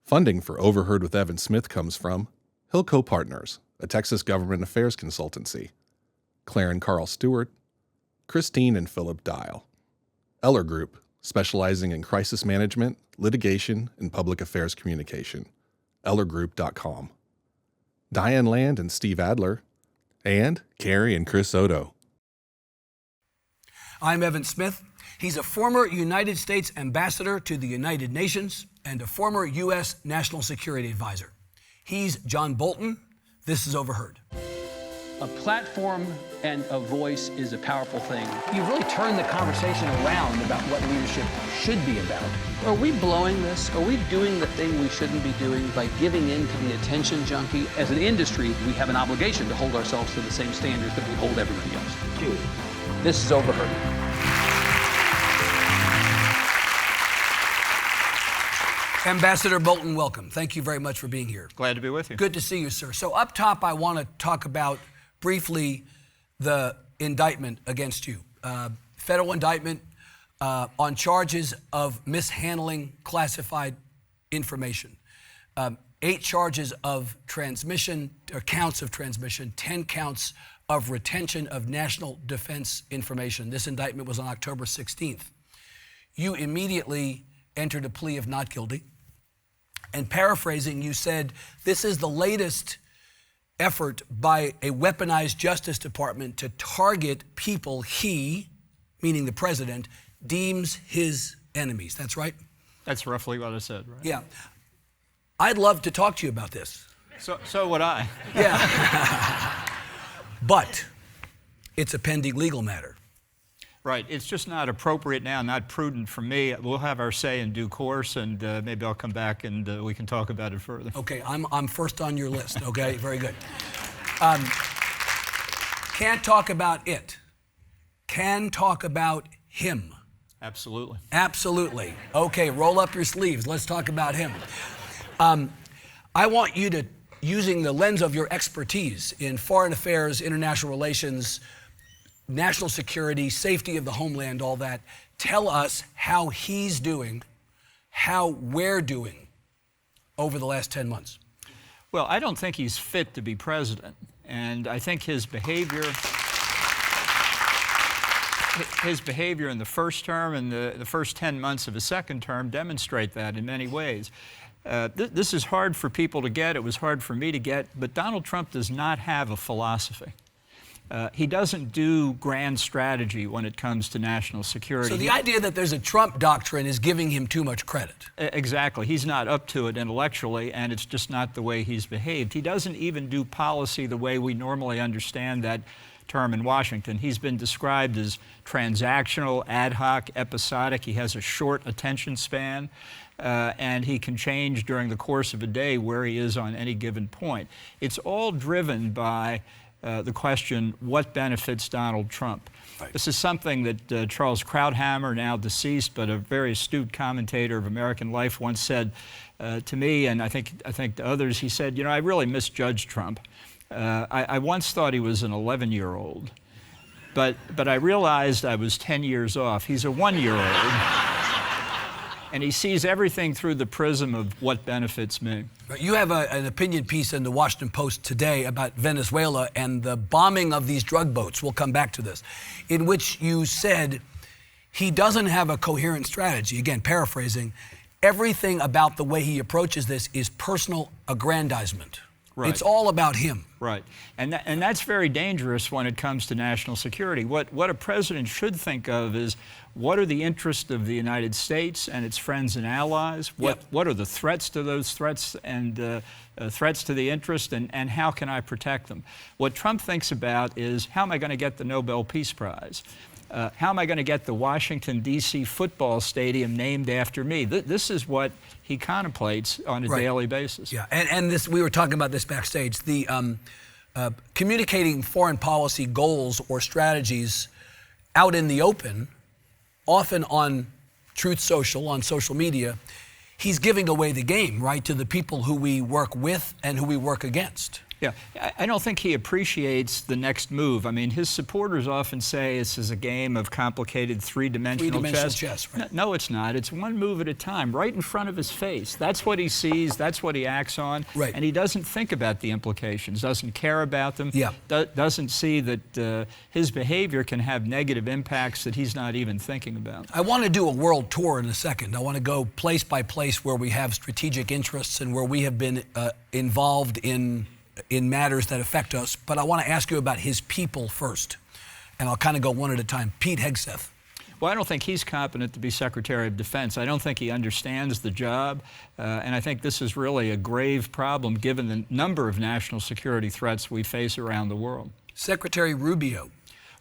Funding for Overheard with Evan Smith comes from Hilco Partners, a Texas government affairs consultancy, Claire and Carl Stewart, Christine and Philip Dial, Eller Group, specializing in crisis management, litigation, and public affairs communication, ellergroup.com, Diane Land and Steve Adler, and Carrie and Chris Odo. I'm Evan Smith. He's a former United States ambassador to the United Nations and a former U.S. National Security Advisor. He's John Bolton. This is Overheard. A platform and a voice is a powerful thing. You really turned the conversation around about what leadership should be about. Are we blowing this? Are we doing the thing we shouldn't be doing by giving in to the attention junkie? As an industry, we have an obligation to hold ourselves to the same standards that we hold everybody else. Dude. This is Overheard. Ambassador Bolton, welcome. Thank you very much for being here. Glad to be with you. Good to see you, sir. So up top, I want to talk about briefly the indictment against you. Federal indictment on charges of mishandling classified information. 8 charges of transmission, or counts of transmission, 10 counts of retention of national defense information. This indictment was on October 16th. You immediately entered a plea of not guilty. And paraphrasing, you said, this is the latest effort by a weaponized Justice Department to target people he, meaning the president, deems his enemies. That's right? That's roughly what I said, right? Yeah. I'd love to talk to you about this. So would I. Yeah. But it's a pending legal matter. Right. It's just not appropriate now, not prudent for me. We'll have our say in due course, and maybe I'll come back and we can talk about it further. Okay, I'm first on your list, okay? Very good. Can't talk about it. Can talk about him. Absolutely. Absolutely. Okay, roll up your sleeves. Let's talk about him. I want you to, using the lens of your expertise in foreign affairs, international relations, national security, safety of the homeland, all that, tell us how he's doing, how we're doing over the last 10 months. Well, I don't think he's fit to be president. And I think his behavior in the first term and the first 10 months of his second term demonstrate that in many ways. This is hard for people to get. It was hard for me to get. But Donald Trump does not have a philosophy. He doesn't do grand strategy when it comes to national security. So the idea that there's a Trump doctrine is giving him too much credit. Exactly. He's not up to it intellectually, and it's just not the way he's behaved. He doesn't even do policy the way we normally understand that term in Washington. He's been described as transactional, ad hoc, episodic. He has a short attention span, and he can change during the course of a day where he is on any given point. It's all driven by the question, what benefits Donald Trump? Right. This is something that Charles Krauthammer, now deceased, but a very astute commentator of American life, once said to me, and I think to others. He said, I really misjudged Trump. I once thought he was an 11-year-old, but I realized I was 10 years off. He's a 1-year-old. And he sees everything through the prism of what benefits me. You have an opinion piece in the Washington Post today about Venezuela and the bombing of these drug boats. We'll come back to this, in which you said he doesn't have a coherent strategy. Again, paraphrasing, everything about the way he approaches this is personal aggrandizement. Right. It's all about him. Right. And that's very dangerous when it comes to national security. What a president should think of is, what are the interests of the United States and its friends and allies? What are the threats to those threats and threats to the interest, and how can I protect them? What Trump thinks about is, how am I going to get the Nobel Peace Prize? How am I going to get the Washington, D.C. football stadium named after me? This is what he contemplates on a daily basis. Yeah, and this, we were talking about this backstage. The communicating foreign policy goals or strategies out in the open, often on Truth Social, on social media, he's giving away the game, right, to the people who we work with and who we work against. Yeah, I don't think he appreciates the next move. I mean, his supporters often say this is a game of complicated three-dimensional chess. Right? No, it's not. It's one move at a time, right in front of his face. That's what he sees. That's what he acts on. Right. And he doesn't think about the implications, doesn't care about them, Yeah. doesn't see that his behavior can have negative impacts that he's not even thinking about. I want to do a world tour in a second. I want to go place by place where we have strategic interests and where we have been involved in matters that affect us, but I want to ask you about his people first, and I'll kind of go one at a time. Pete Hegseth. Well, I don't think he's competent to be Secretary of Defense. I don't think he understands the job, and I think this is really a grave problem given the number of national security threats we face around the world. Secretary Rubio.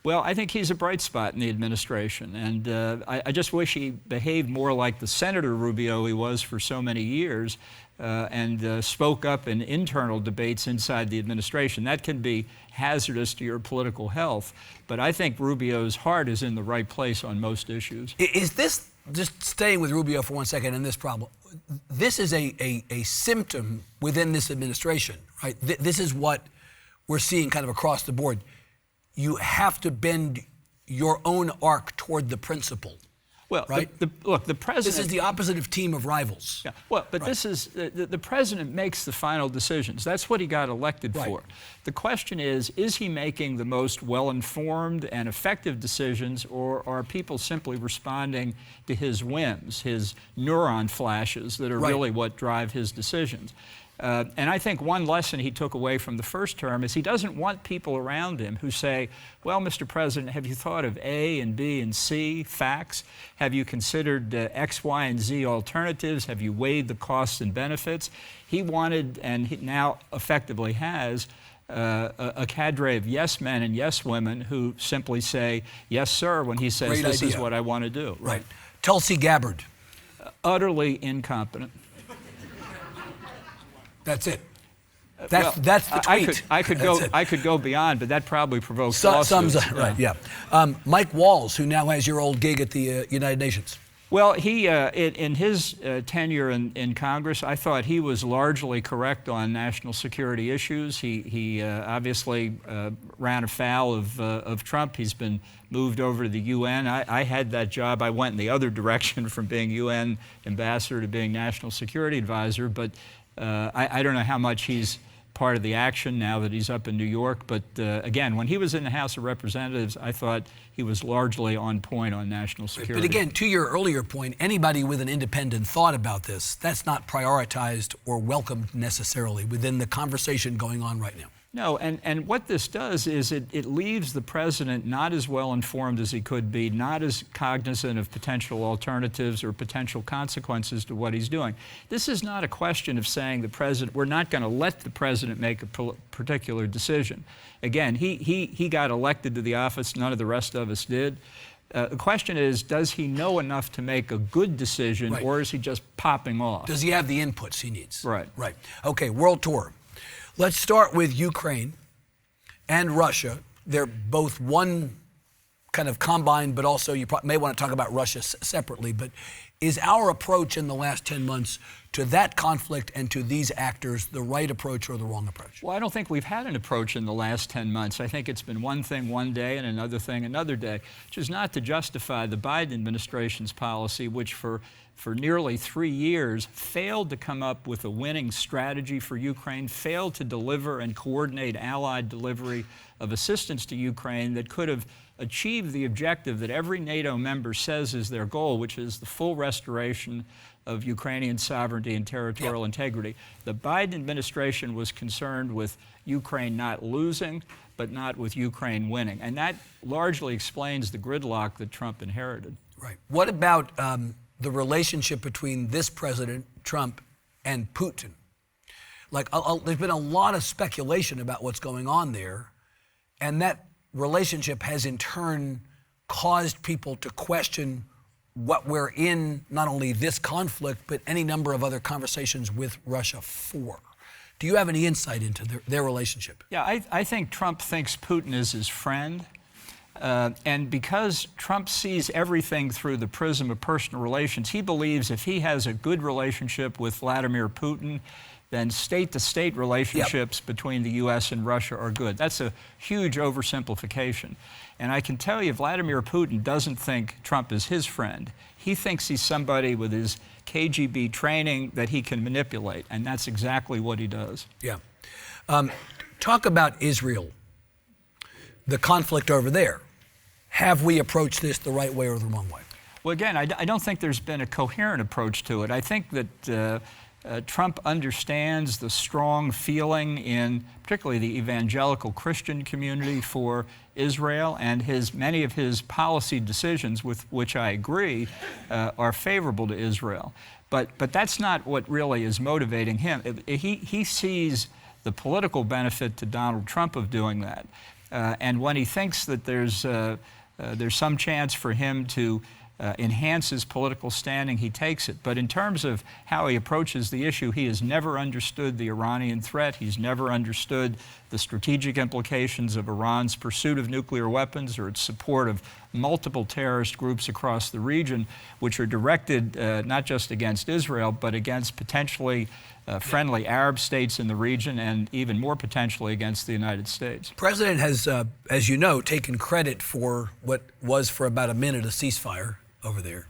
Well, I think he's a bright spot in the administration, and I just wish he behaved more like the Senator Rubio he was for so many years, and spoke up in internal debates inside the administration. That can be hazardous to your political health, but I think Rubio's heart is in the right place on most issues. Is this, just staying with Rubio for 1 second, and this problem, this is a symptom within this administration, right? This is what we're seeing kind of across the board. You have to bend your own arc toward the principle. Well, right? Look, the president... This is the opposite of team of rivals. Yeah, well, but right. This is... The president makes the final decisions. That's what he got elected right. for. The question is he making the most well-informed and effective decisions, or are people simply responding to his whims, his neuron flashes that are right. really what drive his decisions? And I think one lesson he took away from the first term is he doesn't want people around him who say, well, Mr. President, have you thought of A and B and C facts? Have you considered X, Y, and Z alternatives? Have you weighed the costs and benefits? He wanted, and he now effectively has, a cadre of yes men and yes women who simply say, yes, sir, when he says, this is what I want to do. Right. Tulsi Gabbard. Utterly incompetent. That's it. That's the tweet. I could go beyond, but that probably provokes lawsuits. Sums up, right? Yeah. Mike Walls, who now has your old gig at the United Nations. Well, he in his tenure in Congress, I thought he was largely correct on national security issues. He obviously ran afoul of Trump. He's been moved over to the UN. I had that job. I went in the other direction from being UN ambassador to being national security advisor, but I don't know how much he's part of the action now that he's up in New York. But again, when he was in the House of Representatives, I thought he was largely on point on national security. But again, to your earlier point, anybody with an independent thought about this, that's not prioritized or welcomed necessarily within the conversation going on right now. No, and what this does is it leaves the president not as well informed as he could be, not as cognizant of potential alternatives or potential consequences to what he's doing. This is not a question of saying the president, we're not going to let the president make a particular decision. Again, he got elected to the office, none of the rest of us did. The question is, does he know enough to make a good decision, right. or is he just popping off? Does he have the inputs he needs? Right. Right. Okay, world tour. Let's start with Ukraine and Russia. They're both one kind of combined, but also you may want to talk about Russia separately. But is our approach in the last 10 months to that conflict and to these actors the right approach or the wrong approach? Well, I don't think we've had an approach in the last 10 months. I think it's been one thing one day and another thing another day, which is not to justify the Biden administration's policy, which for nearly 3 years failed to come up with a winning strategy for Ukraine, failed to deliver and coordinate allied delivery of assistance to Ukraine that could have achieved the objective that every NATO member says is their goal, which is the full restoration of Ukrainian sovereignty and territorial integrity. The Biden administration was concerned with Ukraine not losing, but not with Ukraine winning. And that largely explains the gridlock that Trump inherited. Right. What about the relationship between this president, Trump, and Putin? Like, there's been a lot of speculation about what's going on there, and that relationship has in turn caused people to question what we're in, not only this conflict, but any number of other conversations with Russia for. Do you have any insight into their relationship? Yeah, I think Trump thinks Putin is his friend. And because Trump sees everything through the prism of personal relations, he believes if he has a good relationship with Vladimir Putin, then state-to-state relationships between the U.S. and Russia are good. That's a huge oversimplification. And I can tell you, Vladimir Putin doesn't think Trump is his friend. He thinks he's somebody with his KGB training that he can manipulate, and that's exactly what he does. Yeah. Talk about Israel, the conflict over there. Have we approached this the right way or the wrong way? Well, again, I don't think there's been a coherent approach to it. I think that Trump understands the strong feeling in particularly the evangelical Christian community for Israel, and many of his policy decisions, with which I agree, are favorable to Israel. But that's not what really is motivating him. He sees the political benefit to Donald Trump of doing that. And when he thinks that there's some chance for him to enhance his political standing, he takes it. But in terms of how he approaches the issue, he has never understood the Iranian threat. He's never understood the strategic implications of Iran's pursuit of nuclear weapons or its support of multiple terrorist groups across the region, which are directed not just against Israel, but against potentially friendly Arab states in the region, and even more potentially against the United States. The president has, as you know, taken credit for what was for about a minute a ceasefire over there.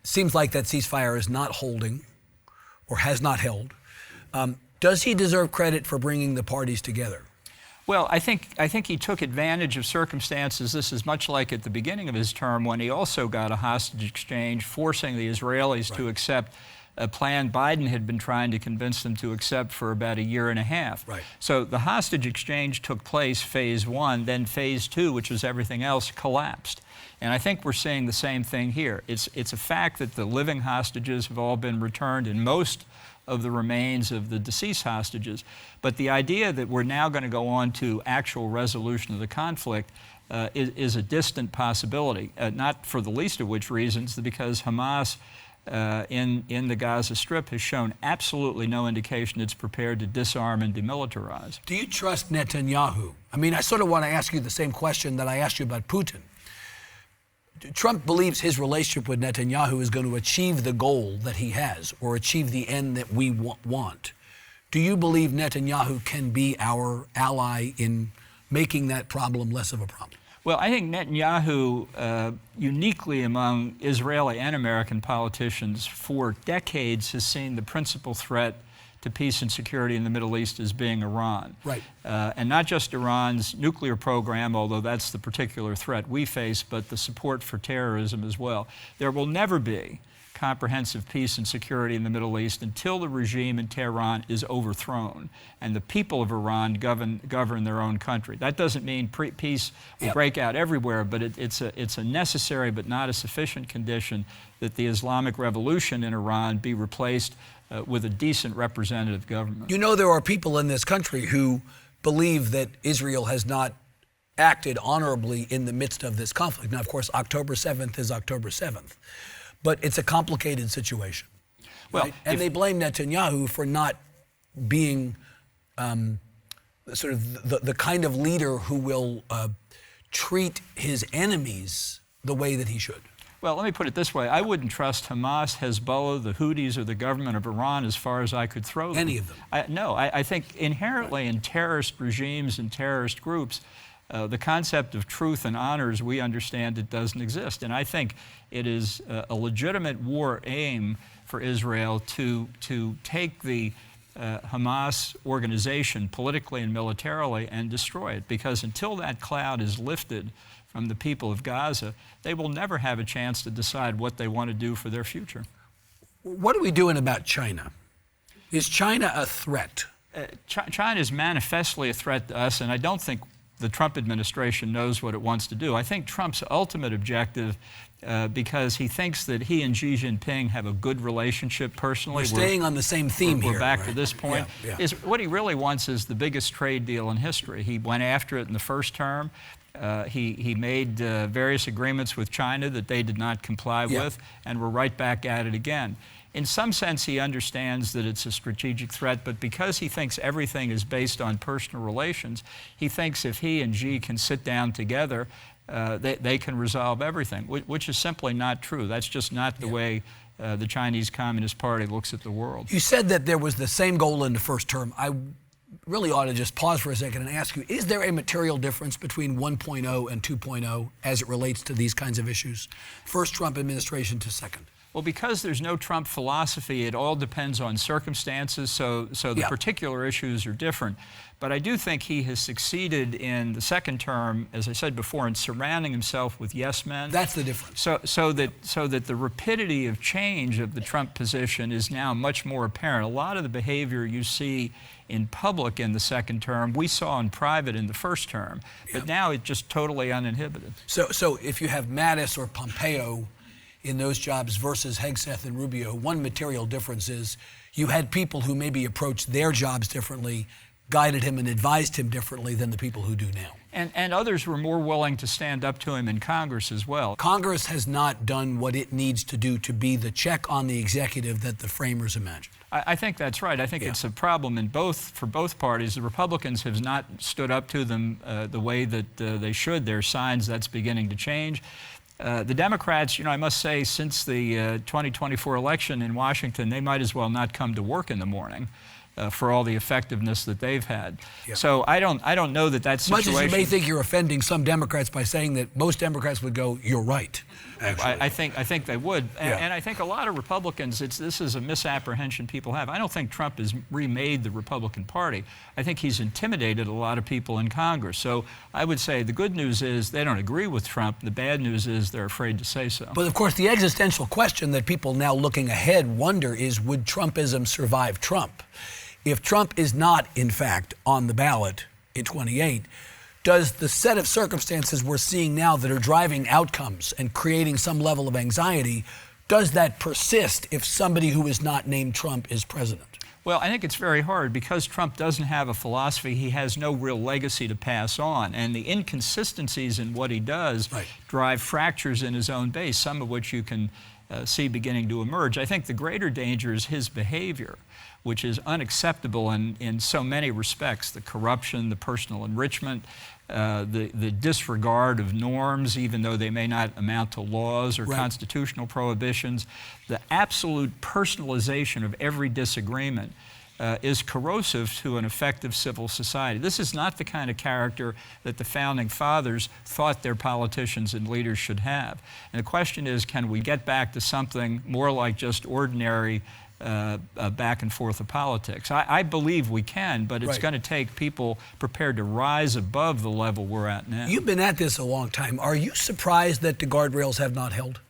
Seems like that ceasefire is not holding or has not held. Does he deserve credit for bringing the parties together? Well, I think he took advantage of circumstances. This is much like at the beginning of his term when he also got a hostage exchange, forcing the Israelis to accept a plan Biden had been trying to convince them to accept for about a year and a half. Right. So the hostage exchange took place, phase one, then phase two, which was everything else, collapsed. And I think we're seeing the same thing here. It's a fact that the living hostages have all been returned, and most of the remains of the deceased hostages. But the idea that we're now going to go on to actual resolution of the conflict is a distant possibility, not for the least of which reasons, because Hamas in the Gaza Strip has shown absolutely no indication it's prepared to disarm and demilitarize. Do you trust Netanyahu? I mean, I sort of want to ask you the same question that I asked you about Putin. Trump believes his relationship with Netanyahu is going to achieve the goal that he has, or achieve the end that we want. Do you believe Netanyahu can be our ally in making that problem less of a problem? Well, I think Netanyahu, uniquely among Israeli and American politicians, for decades has seen the principal threat to peace and security in the Middle East as being Iran. Right. And not just Iran's nuclear program, although that's the particular threat we face, but the support for terrorism as well. There will never be comprehensive peace and security in the Middle East until the regime in Tehran is overthrown and the people of Iran govern their own country. That doesn't mean peace will break out everywhere, but it's a necessary but not a sufficient condition that the Islamic Revolution in Iran be replaced with a decent representative government. You know, there are people in this country who believe that Israel has not acted honorably in the midst of this conflict. Now, of course, October 7th is October 7th. But it's a complicated situation. Well, right? And they blame Netanyahu for not being sort of the kind of leader who will treat his enemies the way that he should. Well, let me put it this way. I wouldn't trust Hamas, Hezbollah, the Houthis, or the government of Iran as far as I could throw them. Any of them? I think inherently in terrorist regimes and terrorist groups, the concept of truth and honor as we understand it doesn't exist. And I think it is a legitimate war aim for Israel to take the Hamas organization politically and militarily and destroy it, because until that cloud is lifted from the people of Gaza, they will never have a chance to decide what they want to do for their future. What are we doing about China? Is China a threat? China is manifestly a threat to us, and I don't think the Trump administration knows what it wants to do. I think Trump's ultimate objective, because he thinks that he and Xi Jinping have a good relationship personally. We're staying on the same theme here. We're back to this point. Is what he really wants is the biggest trade deal in history. He went after it in the first term. He made various agreements with China that they did not comply with, and we're right back at it again. In some sense, he understands that it's a strategic threat, but because he thinks everything is based on personal relations, he thinks if he and Xi can sit down together, they can resolve everything, which is simply not true. That's just not the way the Chinese Communist Party looks at the world. You said that there was the same goal in the first term. I really ought to just pause for a second and ask you, is there a material difference between 1.0 and 2.0 as it relates to these kinds of issues? First Trump administration to second. Well, because there's no Trump philosophy, it all depends on circumstances, so the particular issues are different. But I do think he has succeeded in the second term, as I said before, in surrounding himself with yes men. That's the difference. So that the rapidity of change of the Trump position is now much more apparent. A lot of the behavior you see in public in the second term, we saw in private in the first term, but now it's just totally uninhibited. So if you have Mattis or Pompeo in those jobs versus Hegseth and Rubio, one material difference is you had people who maybe approached their jobs differently, guided him and advised him differently than the people who do now. And others were more willing to stand up to him in Congress as well. Congress has not done what it needs to do to be the check on the executive that the framers imagined. I think that's right. I think it's a problem for both parties. The Republicans have not stood up to them the way that they should. There are signs that's beginning to change. The Democrats, I must say, since the 2024 election in Washington, they might as well not come to work in the morning for all the effectiveness that they've had. So I don't know that situation. Much as you may think you're offending some Democrats by saying that, most Democrats would go, "You're right." I think they would, and I think a lot of Republicans, this is a misapprehension people have. I don't think Trump has remade the Republican Party. I think he's intimidated a lot of people in Congress. So I would say the good news is they don't agree with Trump. The bad news is they're afraid to say so. But of course, the existential question that people now looking ahead wonder is, would Trumpism survive Trump? If Trump is not, in fact, on the ballot in 28, does the set of circumstances we're seeing now that are driving outcomes and creating some level of anxiety, does that persist if somebody who is not named Trump is president? Well, I think it's very hard because Trump doesn't have a philosophy. He has no real legacy to pass on. And the inconsistencies in what he does drive fractures in his own base, some of which you can see beginning to emerge. I think the greater danger is his behavior, which is unacceptable in so many respects: the corruption, the personal enrichment, the disregard of norms, even though they may not amount to laws or constitutional prohibitions. The absolute personalization of every disagreement is corrosive to an effective civil society. This is not the kind of character that the Founding Fathers thought their politicians and leaders should have. And the question is, can we get back to something more like just ordinary back and forth of politics? I believe we can, but it's going to take people prepared to rise above the level we're at now. You've been at this a long time. Are you surprised that the guardrails have not held?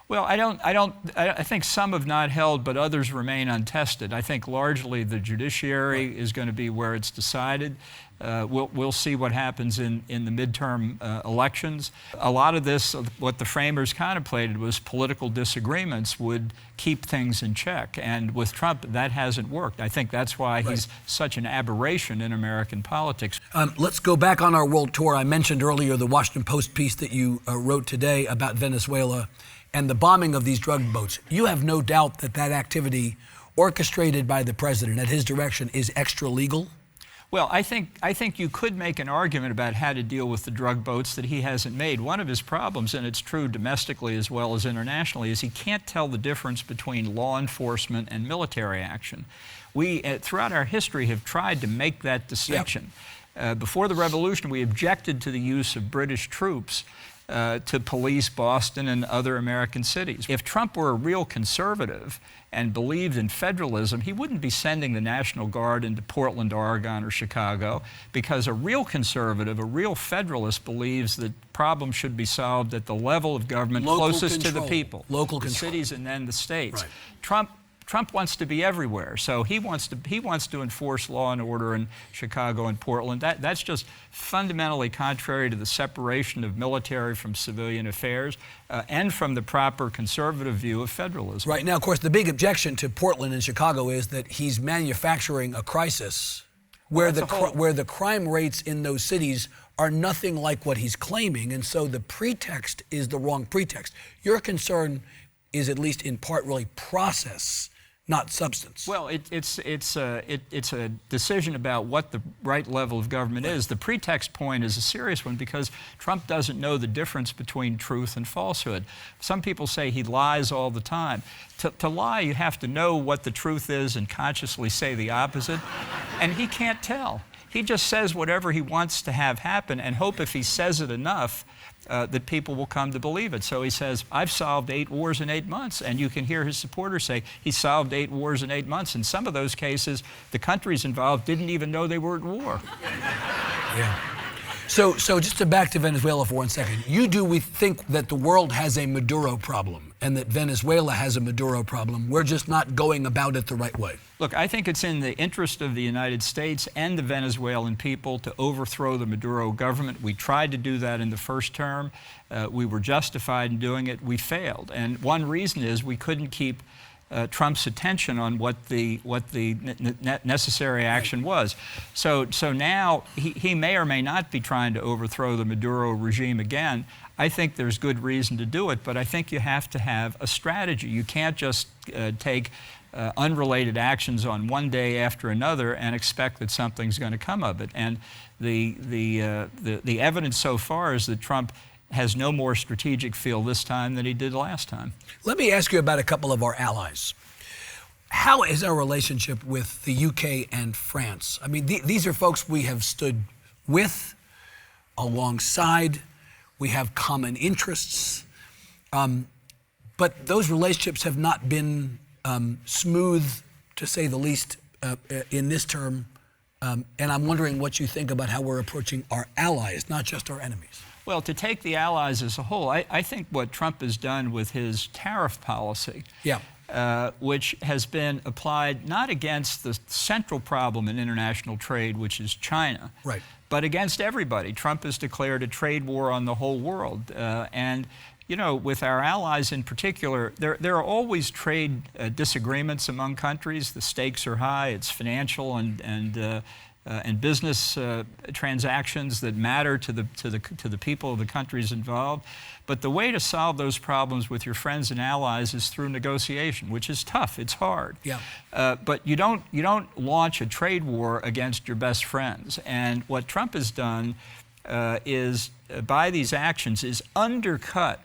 Well, I think some have not held, but others remain untested. I think largely the judiciary is going to be where it's decided. We'll see what happens in the midterm elections. A lot of this, what the framers contemplated, was political disagreements would keep things in check. And with Trump, that hasn't worked. I think that's why he's such an aberration in American politics. Let's go back on our world tour. I mentioned earlier the Washington Post piece that you wrote today about Venezuela and the bombing of these drug boats. You have no doubt that that activity orchestrated by the president at his direction is extra legal? Well, I think you could make an argument about how to deal with the drug boats that he hasn't made. One of his problems, and it's true domestically as well as internationally, is he can't tell the difference between law enforcement and military action. We, throughout our history, have tried to make that distinction. Before the revolution, we objected to the use of British troops to police Boston and other American cities. If Trump were a real conservative and believed in federalism, he wouldn't be sending the National Guard into Portland, Oregon, or Chicago, because a real conservative, a real federalist, believes that problems should be solved at the level of government closest to the people, the cities and then the states. Trump wants to be everywhere, so he wants to enforce law and order in Chicago and Portland. That's just fundamentally contrary to the separation of military from civilian affairs and from the proper conservative view of federalism. Right. Now, of course, the big objection to Portland and Chicago is that he's manufacturing a crisis where the crime rates in those cities are nothing like what he's claiming, and so the pretext is the wrong pretext. Your concern is, at least in part, really process not substance. Well, it's a decision about what the right level of government is. The pretext point is a serious one because Trump doesn't know the difference between truth and falsehood. Some people say he lies all the time. To lie, you have to know what the truth is and consciously say the opposite, and he can't tell. He just says whatever he wants to have happen and hope if he says it enough that people will come to believe it. So he says, I've solved 8 wars in 8 months. And you can hear his supporters say, he solved 8 wars in 8 months. In some of those cases, the countries involved didn't even know they were at war. Yeah. So just to back to Venezuela for 1 second. We think that the world has a Maduro problem and that Venezuela has a Maduro problem. We're just not going about it the right way. Look, I think it's in the interest of the United States and the Venezuelan people to overthrow the Maduro government. We tried to do that in the first term. We were justified in doing it. We failed. And one reason is we couldn't keep Trump's attention on what the necessary action was. So now he may or may not be trying to overthrow the Maduro regime again. I think there's good reason to do it, but I think you have to have a strategy. You can't just take unrelated actions on one day after another and expect that something's going to come of it. And the evidence so far is that Trump has no more strategic feel this time than he did last time. Let me ask you about a couple of our allies. How is our relationship with the UK and France? I mean, these are folks we have stood with, alongside. We have common interests. But those relationships have not been smooth, to say the least, in this term. And I'm wondering what you think about how we're approaching our allies, not just our enemies. Well, to take the allies as a whole, I think what Trump has done with his tariff policy, which has been applied not against the central problem in international trade, which is China, but against everybody. Trump has declared a trade war on the whole world. And, you know, with our allies in particular, there are always trade disagreements among countries. The stakes are high. It's financial and business transactions that matter to the people of the countries involved. But the way to solve those problems with your friends and allies is through negotiation, which is tough. It's hard. But you don't launch a trade war against your best friends. And what Trump has done is, by these actions, is undercut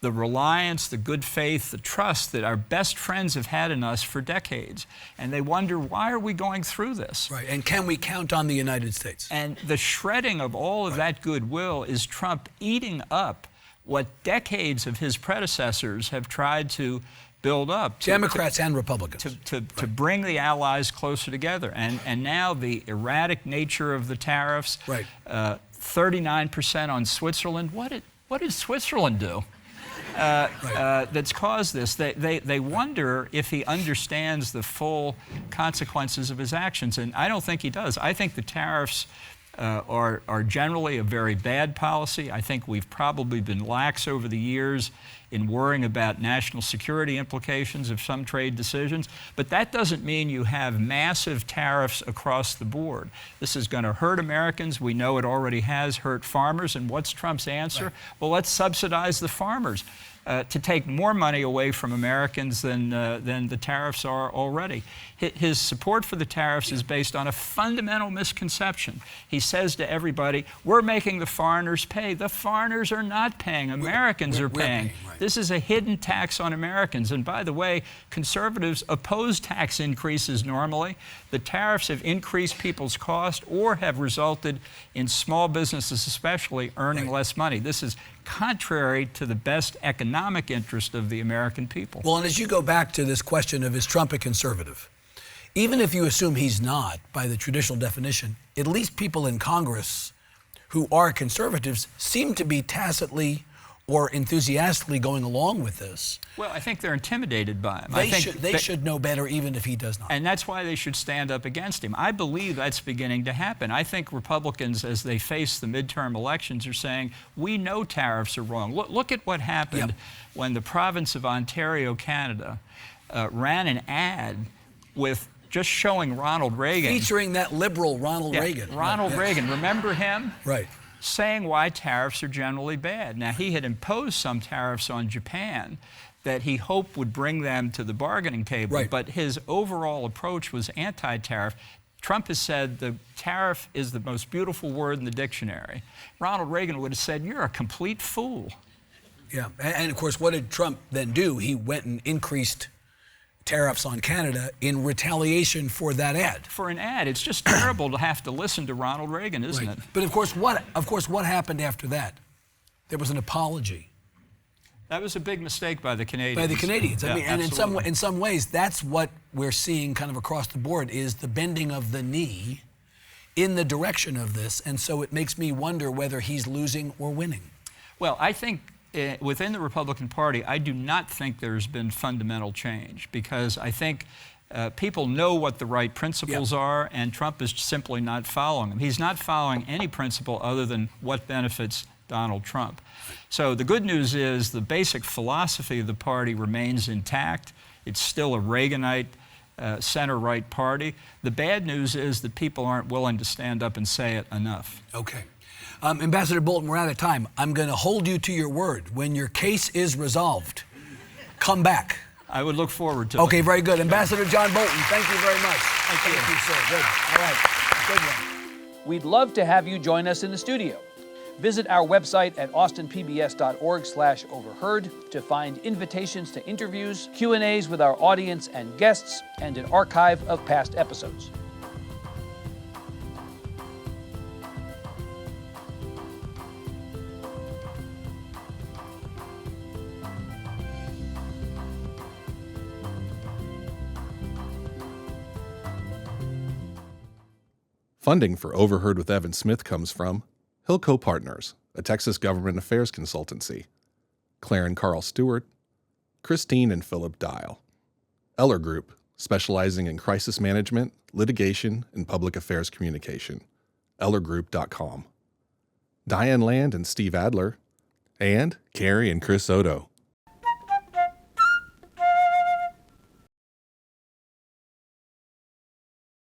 the reliance, the good faith, the trust that our best friends have had in us for decades. And they wonder, why are we going through this? Right, and can we count on the United States? And the shredding of all of that goodwill is Trump eating up what decades of his predecessors have tried to build up. Democrats and Republicans. To bring the allies closer together. And now the erratic nature of the tariffs, 39% on Switzerland. What did Switzerland do? That's caused this. They wonder if he understands the full consequences of his actions, and I don't think he does. I think the tariffs are generally a very bad policy. I think we've probably been lax over the years in worrying about national security implications of some trade decisions, but that doesn't mean you have massive tariffs across the board. This is going to hurt Americans. We know it already has hurt farmers, and what's Trump's answer? Well, let's subsidize the farmers to take more money away from Americans than the tariffs are already. His support for the tariffs is based on a fundamental misconception. He says to everybody, we're making the foreigners pay. The foreigners are not paying. Americans are paying. This is a hidden tax on Americans. And by the way, conservatives oppose tax increases normally. The tariffs have increased people's cost or have resulted in small businesses especially earning less money. This is contrary to the best economic interest of the American people. Well, and as you go back to this question of, is Trump a conservative? Even if you assume he's not, by the traditional definition, at least people in Congress who are conservatives seem to be tacitly or enthusiastically going along with this. Well, I think they're intimidated by him. They should know better even if he does not. And that's why they should stand up against him. I believe that's beginning to happen. I think Republicans, as they face the midterm elections, are saying, we know tariffs are wrong. Look at what happened when the province of Ontario, Canada, ran an ad with just showing Ronald Reagan. Featuring that liberal Ronald Reagan. Ronald Reagan. Remember him? Right. Saying why tariffs are generally bad. Now, he had imposed some tariffs on Japan that he hoped would bring them to the bargaining table. Right. But his overall approach was anti-tariff. Trump has said the tariff is the most beautiful word in the dictionary. Ronald Reagan would have said, you're a complete fool. Yeah, and of course, what did Trump then do? He went and increased tariffs on Canada in retaliation for that ad. For an ad, it's just terrible to have to listen to Ronald Reagan, isn't it? But of course, what happened after that? There was an apology. That was a big mistake by the Canadians. By the Canadians. Yeah, I mean, and absolutely. in some ways, that's what we're seeing kind of across the board is the bending of the knee in the direction of this. And so it makes me wonder whether he's losing or winning. Well, I think within the Republican Party, I do not think there's been fundamental change because I think people know what the right principles are, and Trump is simply not following them. He's not following any principle other than what benefits Donald Trump. So the good news is the basic philosophy of the party remains intact. It's still a Reaganite center-right party. The bad news is that people aren't willing to stand up and say it enough. Okay. Ambassador Bolton, we're out of time. I'm going to hold you to your word. When your case is resolved, come back. I would look forward to it. Okay, very good. Ambassador John Bolton, thank you very much. Thank you, sir. Good. All right. Good one. We'd love to have you join us in the studio. Visit our website at austinpbs.org/overheard to find invitations to interviews, Q&As with our audience and guests, and an archive of past episodes. Funding for Overheard with Evan Smith comes from Hilco Partners, a Texas government affairs consultancy, Claire and Carl Stewart, Christine and Philip Dial, Eller Group, specializing in crisis management, litigation, and public affairs communication, ellergroup.com, Diane Land and Steve Adler, and Carrie and Chris Odo.